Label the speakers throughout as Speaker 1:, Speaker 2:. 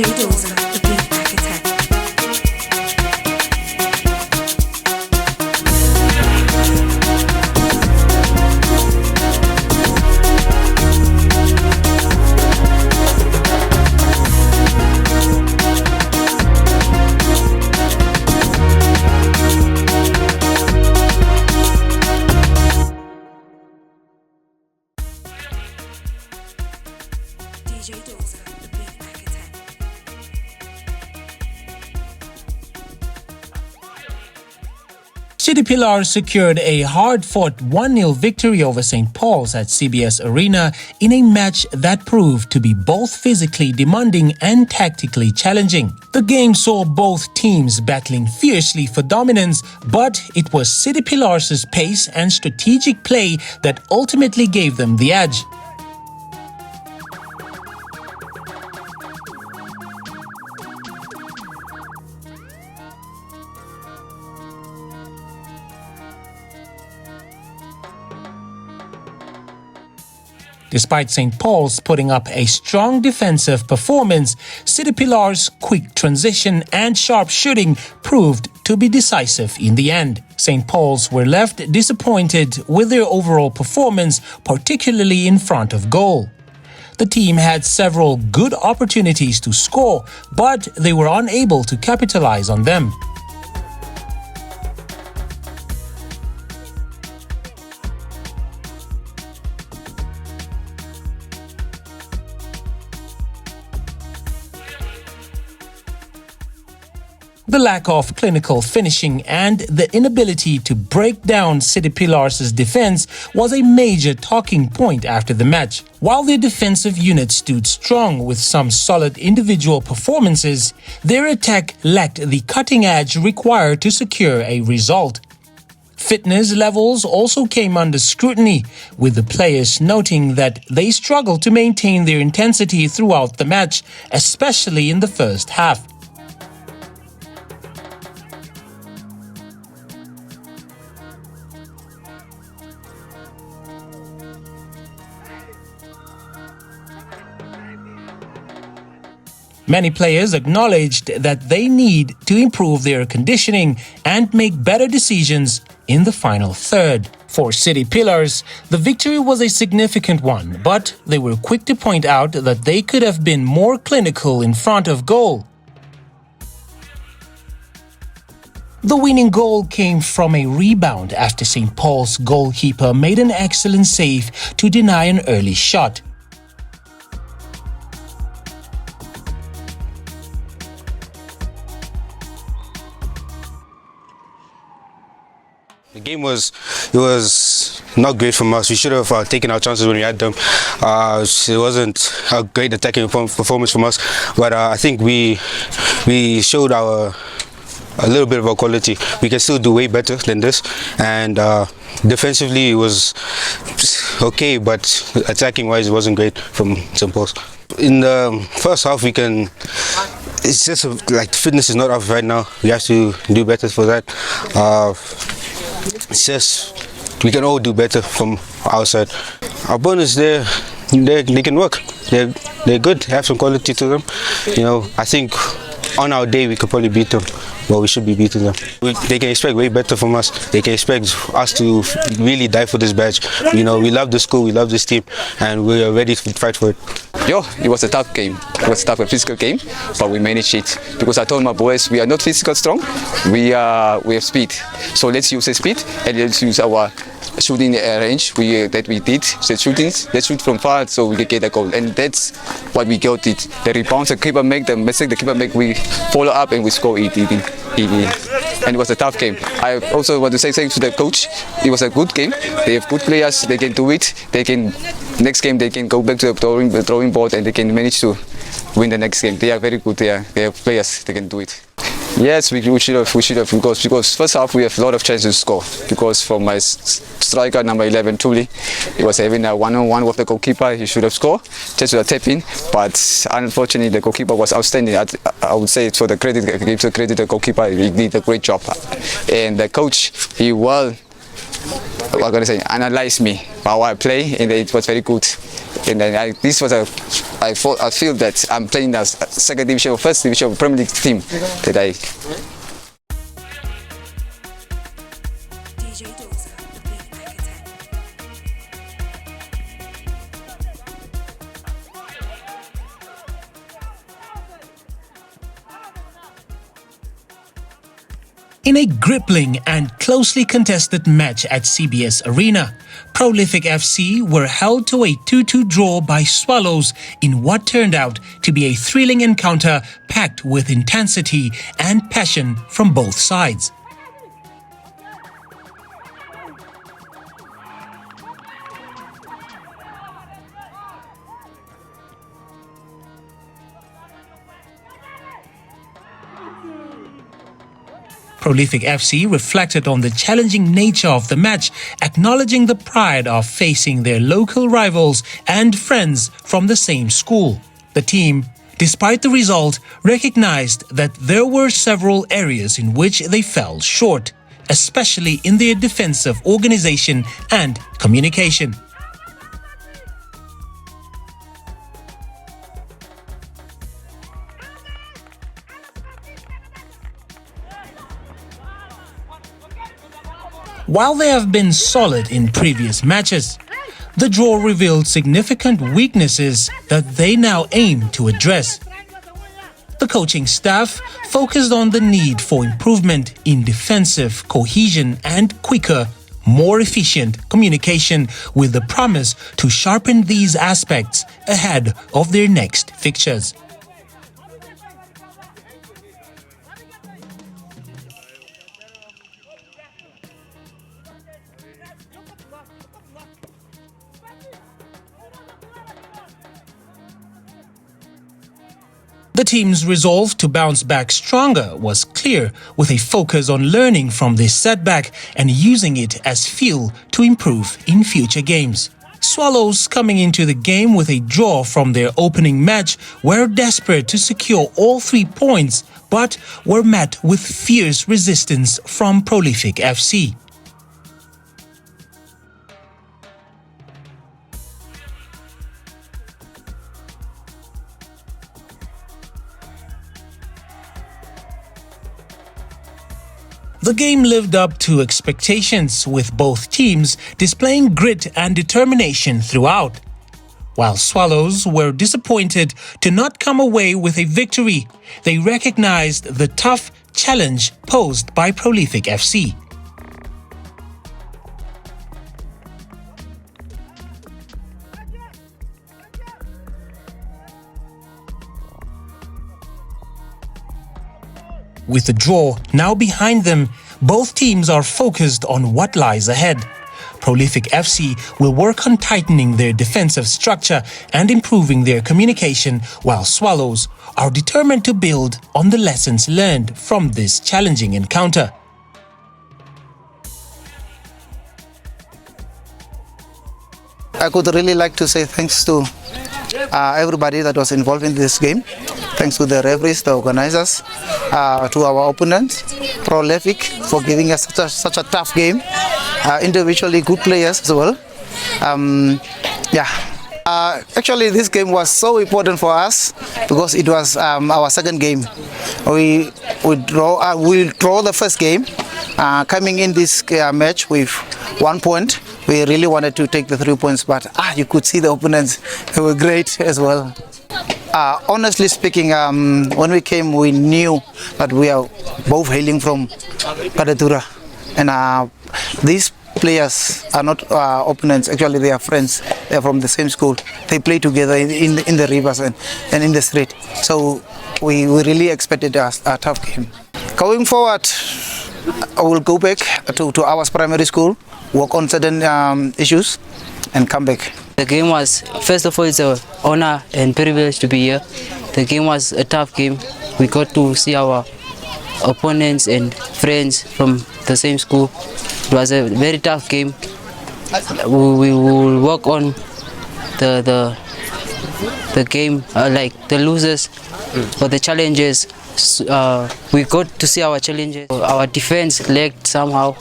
Speaker 1: DJ Dozer, the beat architect. DJ Dozer, the beat architect.
Speaker 2: City Pillars secured a hard-fought 1-0 victory over St. Paul's at CBS Arena in a match that proved to be both physically demanding and tactically challenging. The game saw both teams battling fiercely for dominance, but it was City Pillars' pace and strategic play that ultimately gave them the edge. Despite St. Paul's putting up a strong defensive performance, City Pillars' quick transition and sharp shooting proved to be decisive in the end. St. Paul's were left disappointed with their overall performance, particularly in front of goal. The team had several good opportunities to score, but they were unable to capitalize on them. The lack of clinical finishing and the inability to break down City Pillars' defense was a major talking point after the match. While their defensive unit stood strong with some solid individual performances, their attack lacked the cutting edge required to secure a result. Fitness levels also came under scrutiny, with the players noting that they struggled to maintain their intensity throughout the match, especially in the first half. Many players acknowledged that they need to improve their conditioning and make better decisions in the final third. For City Pillars, the victory was a significant one, but they were quick to point out that they could have been more clinical in front of goal. The winning goal came from a rebound after St. Paul's goalkeeper made an excellent save to deny an early shot.
Speaker 3: The game was not great from us. We should have taken our chances when we had them. It wasn't a great attacking performance from us, but I think we showed a little bit of our quality. We can still do way better than this, and defensively it was okay, but attacking wise it wasn't great from St. Paul's. In the first half it's just like fitness is not up right now. We have to do better for that. It's just we can all do better from our side. Our opponents, they can work. They're good. They have some quality to them. You know, I think on our day we could probably beat them. Well, we should be beating them. They can expect way better from us. They can expect us to really die for this badge. You know, we love the school, we love this team, and we are ready to fight for it.
Speaker 4: It was a tough game. It was a tough physical game, but we managed it. Because I told my boys, we are not physical strong, we have speed. So let's use the speed and let's use our shooting range that we did. So let's shoot from far so we can get a goal. And that's what we got it. The rebounds the keeper make, the mistake the keeper make, we follow up and we score it. And it was a tough game. I also want to say thanks to the coach. It was a good game. They have good players. They can do it. Next game they can go back to the drawing board and they can manage to win the next game. They are very good. They have players. They can do it. Yes, we should have because first half we have a lot of chances to score. Because from my striker number 11, Tuli, he was having a one-on-one with the goalkeeper. He should have scored just with a tap in, but unfortunately the goalkeeper was outstanding. I would say for the credit, give the credit to the goalkeeper. He did a great job, and the coach he analyzed me how I play, and it was very good. And then this was a I feel that I'm playing as second division or first division of Premier League team today.
Speaker 1: DJ Dozer, the big architect.
Speaker 2: In a gripping and closely contested match at CBS Arena, Prolific FC were held to a 2-2 draw by Swallows in what turned out to be a thrilling encounter packed with intensity and passion from both sides. Prolific FC reflected on the challenging nature of the match, acknowledging the pride of facing their local rivals and friends from the same school. The team, despite the result, recognized that there were several areas in which they fell short, especially in their defensive organization and communication. While they have been solid in previous matches, the draw revealed significant weaknesses that they now aim to address. The coaching staff focused on the need for improvement in defensive cohesion and quicker, more efficient communication, with the promise to sharpen these aspects ahead of their next fixtures. The team's resolve to bounce back stronger was clear, with a focus on learning from this setback and using it as fuel to improve in future games. Swallows, coming into the game with a draw from their opening match, were desperate to secure all 3 points, but were met with fierce resistance from Prolific FC. The game lived up to expectations, with both teams displaying grit and determination throughout. While Swallows were disappointed to not come away with a victory, they recognized the tough challenge posed by Prolific FC. With the draw now behind them, both teams are focused on what lies ahead. Prolific FC will work on tightening their defensive structure and improving their communication, while Swallows are determined to build on the lessons learned from this challenging encounter.
Speaker 5: I could really like to say thanks to everybody that was involved in this game. Thanks to the referees, the organizers, to our opponents, Prolific, for giving us such a tough game. Individually good players as well. Actually, this game was so important for us because it was our second game. We draw the first game. Coming in this match with 1 point, we really wanted to take the 3 points, but you could see the opponents, they were great as well. Honestly speaking, when we came, we knew that we are both hailing from Kadatura, and these players are not opponents. Actually, they are friends. They are from the same school. They play together in the rivers and in the street. So we really expected a tough game. Going forward, I will go back to our primary school, work on certain issues, and come back.
Speaker 6: The game was, first of all, it's an honor and privilege to be here. The game was a tough game. We got to see our opponents and friends from the same school. It was a very tough game. We will work on the game, like the losers or the challenges. We got to see our challenges. Our defense lacked somehow,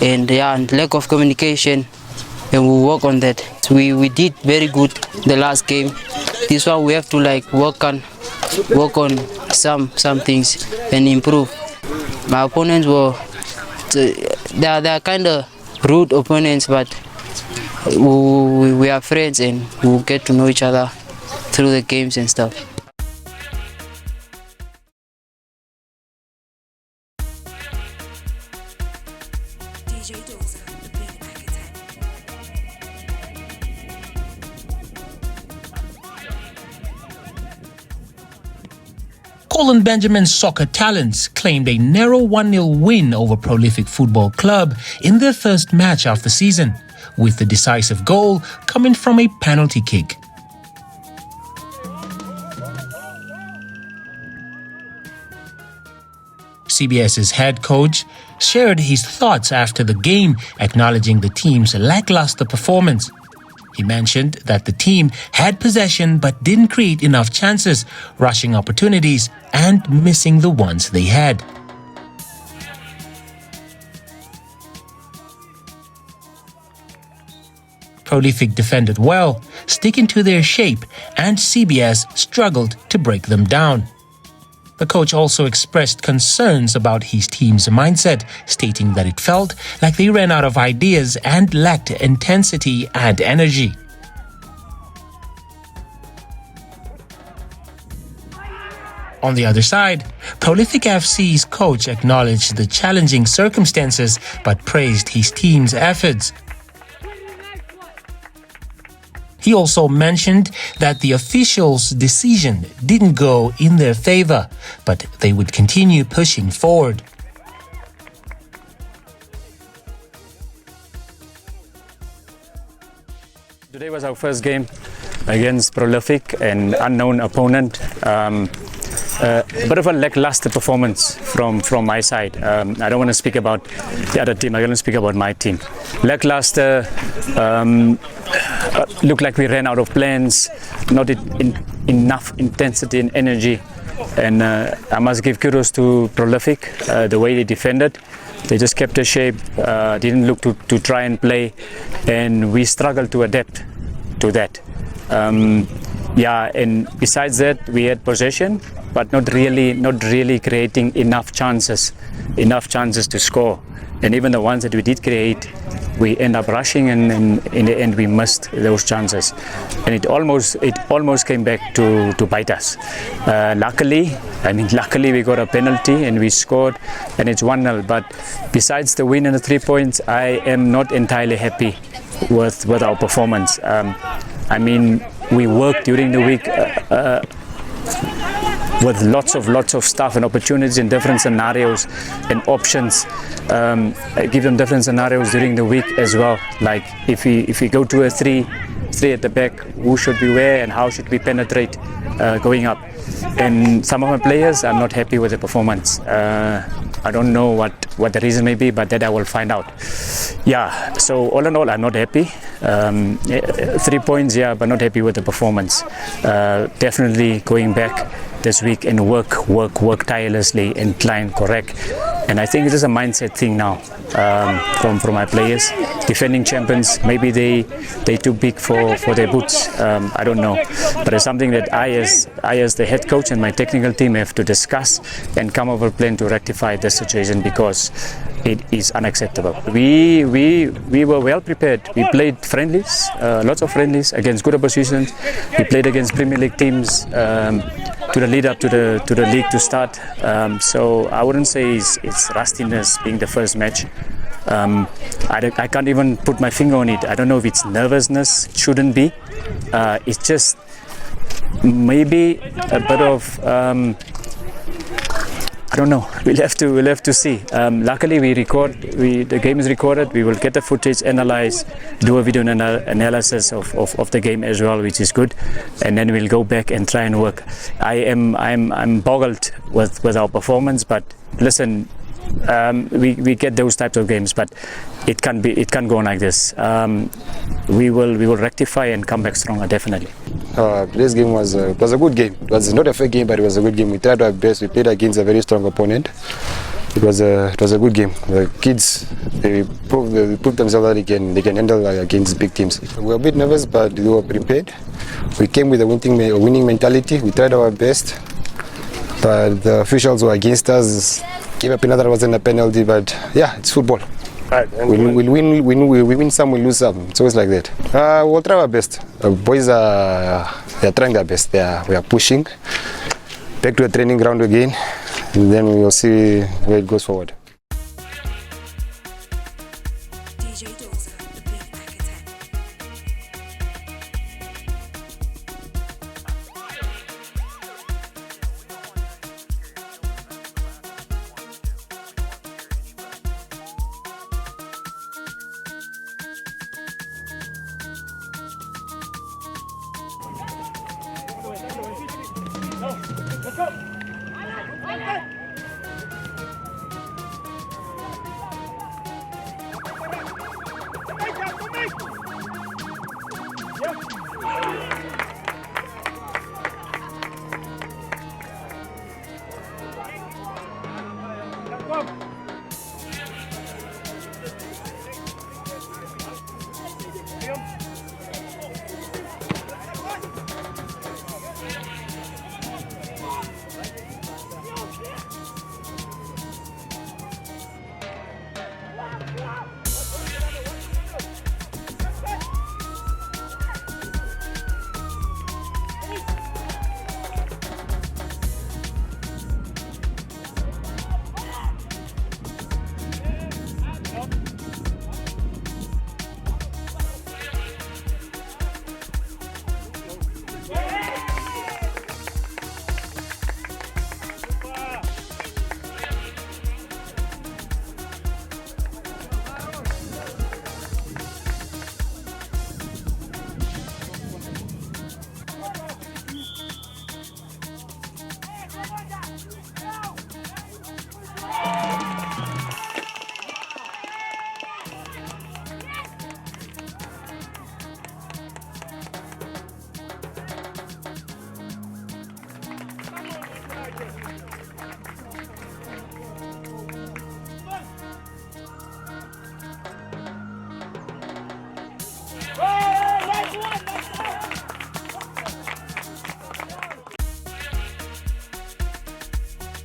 Speaker 6: and lack of communication, and we work on that. We did very good the last game, this one we have to like work on some things and improve. My opponents were they're kind of rude opponents, but we are friends and we get to know each other through the games and stuff.
Speaker 2: Colin Benjamin's soccer talents claimed a narrow 1-0 win over Prolific Football Club in their first match of the season, with the decisive goal coming from a penalty kick. CBS's head coach shared his thoughts after the game, acknowledging the team's lackluster performance. He mentioned that the team had possession but didn't create enough chances, rushing opportunities and missing the ones they had. Prolific defended well, sticking to their shape, and CBS struggled to break them down. The coach also expressed concerns about his team's mindset, stating that it felt like they ran out of ideas and lacked intensity and energy. On the other side, Prolific FC's coach acknowledged the challenging circumstances but praised his team's efforts. He also mentioned that the officials' decision didn't go in their favor, but they would continue pushing forward.
Speaker 7: Today was our first game against Prolific, an unknown opponent. A bit of a lackluster performance from my side. I don't want to speak about the other team, I'm going to speak about my team. Lackluster, looked like we ran out of plans, not enough intensity and energy. And I must give kudos to Prolific, the way they defended. They just kept their shape, didn't look to try and play, and we struggled to adapt to that. And besides that, we had possession, but not really creating enough chances to score. And even the ones that we did create, we end up rushing, and in the end we missed those chances. And it almost came back to bite us. Luckily we got a penalty and we scored, and it's 1-0. But besides the win and the 3 points, I am not entirely happy with our performance. We worked during the week with lots of stuff and opportunities in different scenarios and options. Give them different scenarios during the week as well. Like if we go to a three at the back, who should be where and how should we penetrate going up? And some of my players are not happy with the performance. I don't know what the reason may be, but that I will find out. So all in all, I'm not happy. 3 points, but not happy with the performance. Definitely going back this week and work tirelessly and try and correct. And I think it is a mindset thing now from my players. Defending champions, maybe they too big for their boots. I don't know, but it's something that I as the head coach and my technical team have to discuss and come up with a plan to rectify this situation, because it is unacceptable. We were well prepared. We played friendlies, lots of friendlies against good oppositions. We played against Premier League teams to the lead up to the league to start. So I wouldn't say it's rustiness being the first match. I can't even put my finger on it. I don't know if it's nervousness. It shouldn't be. It's just maybe a bit of I don't know. We'll have to see. Luckily, the game is recorded. We will get the footage, analyze, do a video analysis of the game as well, which is good, and then we'll go back and try and work. I'm boggled with our performance, but listen. We get those types of games, but it can't go on like this. We will rectify and come back stronger, definitely.
Speaker 8: Today's game was a good game. It was not a fair game, but it was a good game. We tried our best. We played against a very strong opponent. It was a good game. The kids they proved themselves that they can handle against big teams. We were a bit nervous, but we were prepared. We came with a winning mentality. We tried our best, but the officials were against us. Gave up another, wasn't a penalty, but yeah, it's football.
Speaker 9: Right,
Speaker 8: We win some, we lose some. It's always like that. We'll try our best. The boys they're trying their best. We are pushing back to the training ground again, and then we will see where it goes forward.
Speaker 1: DJ Dozer, the beat architect.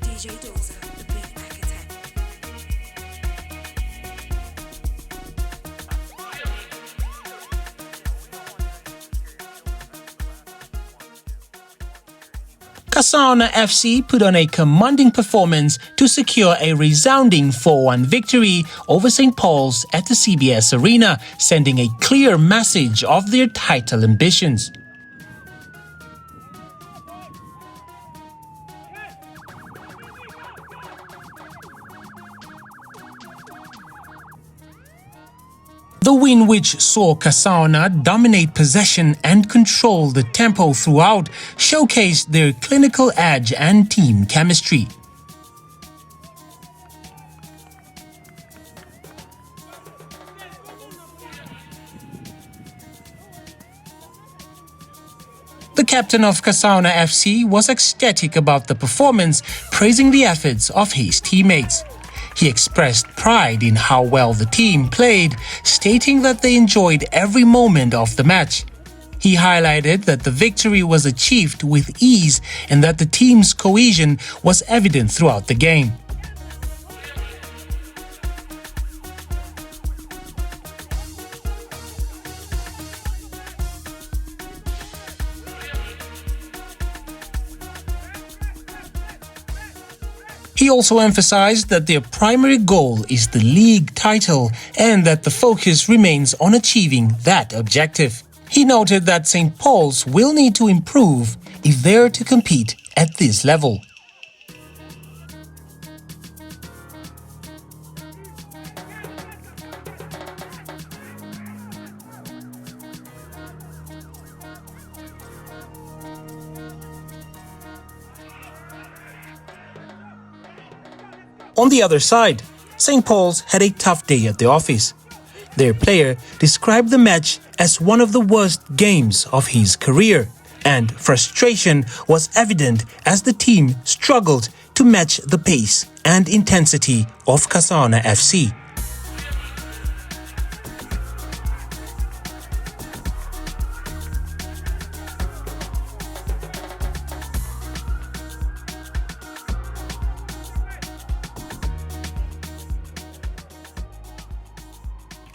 Speaker 1: DJ Dozer, the beat architect.
Speaker 2: Kasana FC put on a commanding performance to secure a resounding 4-1 victory over St. Paul's at the CBS Arena, sending a clear message of their title ambitions. The win, which saw Kasana dominate possession and control the tempo throughout, showcased their clinical edge and team chemistry. The captain of Kasana FC was ecstatic about the performance, praising the efforts of his teammates. He expressed pride in how well the team played, stating that they enjoyed every moment of the match. He highlighted that the victory was achieved with ease and that the team's cohesion was evident throughout the game. He also emphasized that their primary goal is the league title and that the focus remains on achieving that objective. He noted that St. Paul's will need to improve if they're to compete at this level. On the other side, St. Paul's had a tough day at the office. Their player described the match as one of the worst games of his career, and frustration was evident as the team struggled to match the pace and intensity of Kasana FC.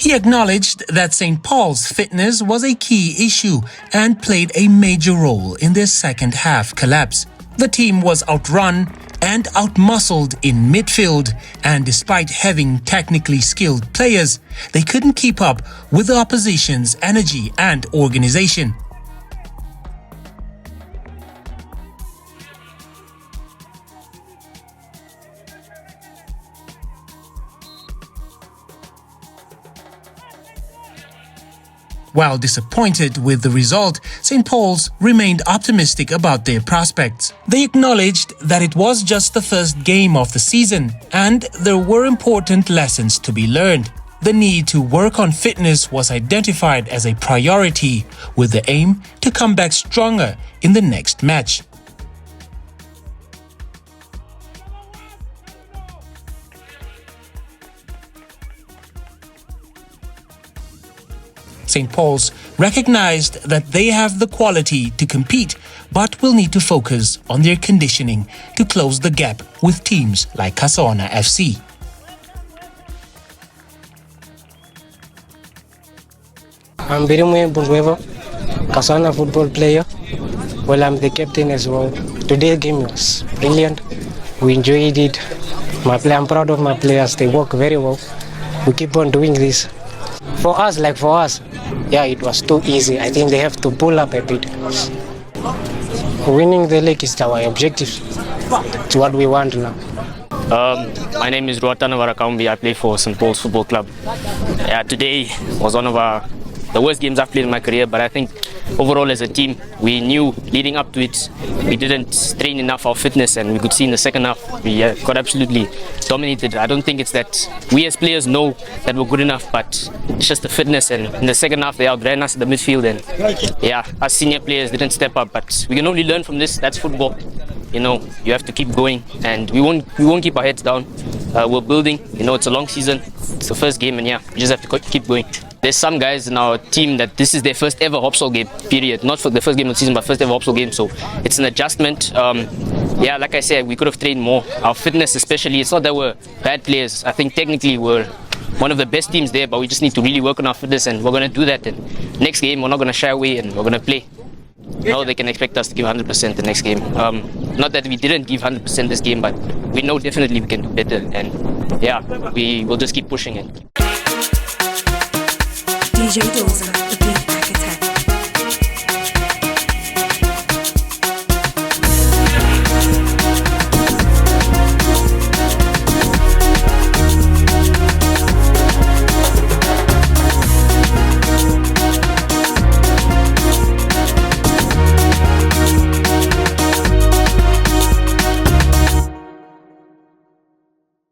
Speaker 2: He acknowledged that St. Paul's fitness was a key issue and played a major role in their second half collapse. The team was outrun and outmuscled in midfield, and despite having technically skilled players, they couldn't keep up with the opposition's energy and organization. While disappointed with the result, St. Paul's remained optimistic about their prospects. They acknowledged that it was just the first game of the season and there were important lessons to be learned. The need to work on fitness was identified as a priority, with the aim to come back stronger in the next match. St. Paul's recognized that they have the quality to compete, but will need to focus on their conditioning to close the gap with teams like Kasana FC.
Speaker 9: I'm Birimwe Bungwevo, Kasana football player. Well, I'm the captain as well. Today's game was brilliant. We enjoyed it. I'm proud of my players. They work very well. We keep on doing this. For us, yeah, it was too easy. I think they have to pull up a bit. Winning the league is our objective. It's what we want now.
Speaker 10: My name is Ruatana Varakambi. I play for St. Paul's Football Club. Yeah, today was one of the worst games I've played in my career, but I think overall as a team, we knew leading up to it, we didn't train enough our fitness, and we could see in the second half, we got absolutely dominated. I don't think it's that we as players know that we're good enough, but it's just the fitness, and in the second half, they outran us in the midfield, and yeah, us senior players didn't step up, but we can only learn from this. That's football. You know, you have to keep going, and we won't keep our heads down. We're building. You know, it's a long season. It's the first game, and yeah, we just have to keep going. There's some guys in our team that this is their first ever HopSol game, period. Not for the first game of the season, but first ever HopSol game. So it's an adjustment. Yeah, like I said, we could have trained more. Our fitness especially, it's not that we're bad players. I think technically we're one of the best teams there, but we just need to really work on our fitness, and we're going to do that. And next game, we're not going to shy away, and we're going to play. Now they can expect us to give 100% the next game. Not that we didn't give 100% this game, but we know definitely we can do better. And yeah, we will just keep pushing it.
Speaker 1: DJ Dozer.